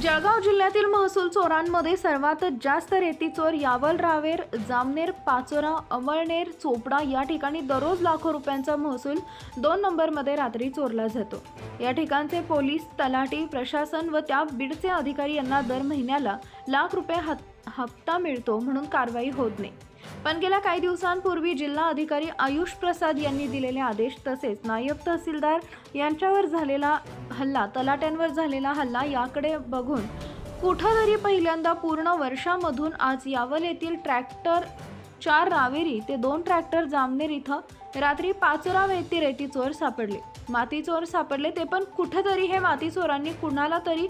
जळगाव जिल्ह्यातील महसूल चोरांमध्ये सर्वात जास्त रेती चोर यावल, रावेर, जामनेर, पाचोरा, अमळनेर, चोपडा या ठिकाणी दररोज लाखो रुपयांचा महसूल 2 नंबरमध्ये रात्री चोरला जातो। या ठिकाणचे पोलीस, तलाठी, प्रशासन व त्या बीडचे अधिकारी यांना दर महिन्याला लाख रुपये हप्ता मिळतो म्हणून कारवाई होत नाही। पण गेल्या काही दिवसांपूर्वी जिल्हा अधिकारी आयुष प्रसाद यांनी दिलेले आदेश तसेच नायब तहसीलदार यांच्यावर झालेला हल्ला, तलाट्यांवर झालेला हल्ला याकडे बघून कुठेतरी पहिल्यांदा पूर्ण वर्षामधून आज यावल येथील ट्रॅक्टर 4 रावेरी ते 2 ट्रॅक्टर जामनेर इथं रात्री पाचोरा येथील रेती चोर सापडले, माती चोर सापडले। ते पण कुठेतरी हे माती चोरांनी कुणाला तरी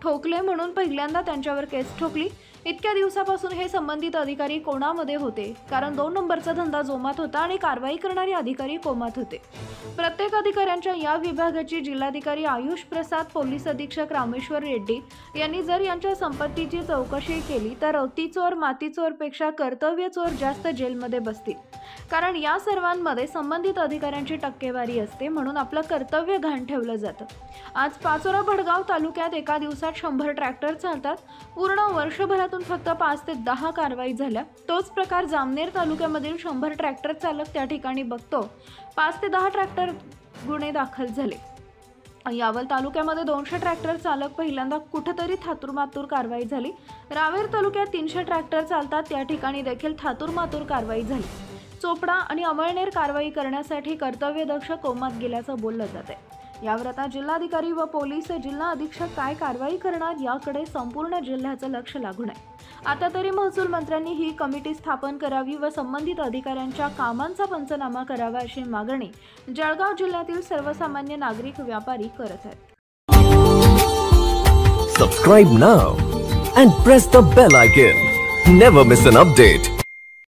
ठोकले म्हणून पहिल्यांदा त्यांच्यावर केस ठोकली। इतक्या दिवसापासून हे संबंधित अधिकारी कोणामध्ये होते, कारण 2 नंबरचा धंदा जोमात होता आणि कारवाई करणारे अधिकारी कोमात होते। प्रत्येक अधिकाऱ्यांच्या या विभागाची जिल्हाधिकारी आयुष प्रसाद, पोलीस अधीक्षक रामेश्वर रेड्डी यांनी जर यांच्या संपत्तीची चौकशी केली तर रेती चोर, माती चोर पेक्षा कर्तव्य चोर जास्त जेलमध्ये बसतील, कारण या सर्वांमध्ये संबंधित अधिकाऱ्यांची टक्केवारी असते म्हणून आपलं कर्तव्य घाण ठेवलं जातं। आज पाचोरा भडगाव तालुक्यात एका दिवसात 100 ट्रॅक्टर चालतात। पूर्ण वर्षभरातून फक्त 5 ते 10 कारवाई झाल्या। तोच प्रकार जामनेर तालुक्यामधील 100 ट्रॅक्टर चालक त्या ठिकाणी बघतो 5 ते 10 ट्रॅक्टर गुन्हे दाखल झाले। यावल तालुक्यामध्ये 200 ट्रॅक्टर चालक पहिल्यांदा कुठेतरी थातूरमातूर कारवाई झाली। रावेर तालुक्यात 300 ट्रॅक्टर चालतात, त्या ठिकाणी देखील थातूरमातूर कारवाई झाली। चोपडा आणि अमळनेर कारवाई करण्यासाठी कर्तव्यदक्ष कोमात गेल्याचं बोललं जाते। यावर आता जिल्हाधिकारी व पोलीस जिल्हा अधीक्षक काय कारवाई करणार याकडे संपूर्ण जिल्ह्याचं लक्ष लागून आहे। आता तरी महसूल मंत्र्यांनी ही कमिटी स्थापन करावी व संबंधित अधिकाऱ्यांच्या कामांचा पंचनामा करावा अशी मागणी जळगाव जिल्ह्यातील सर्वसामान्य नागरिक व्यापारी करत आहेत। Subscribe now and press the bell icon. Never miss an update.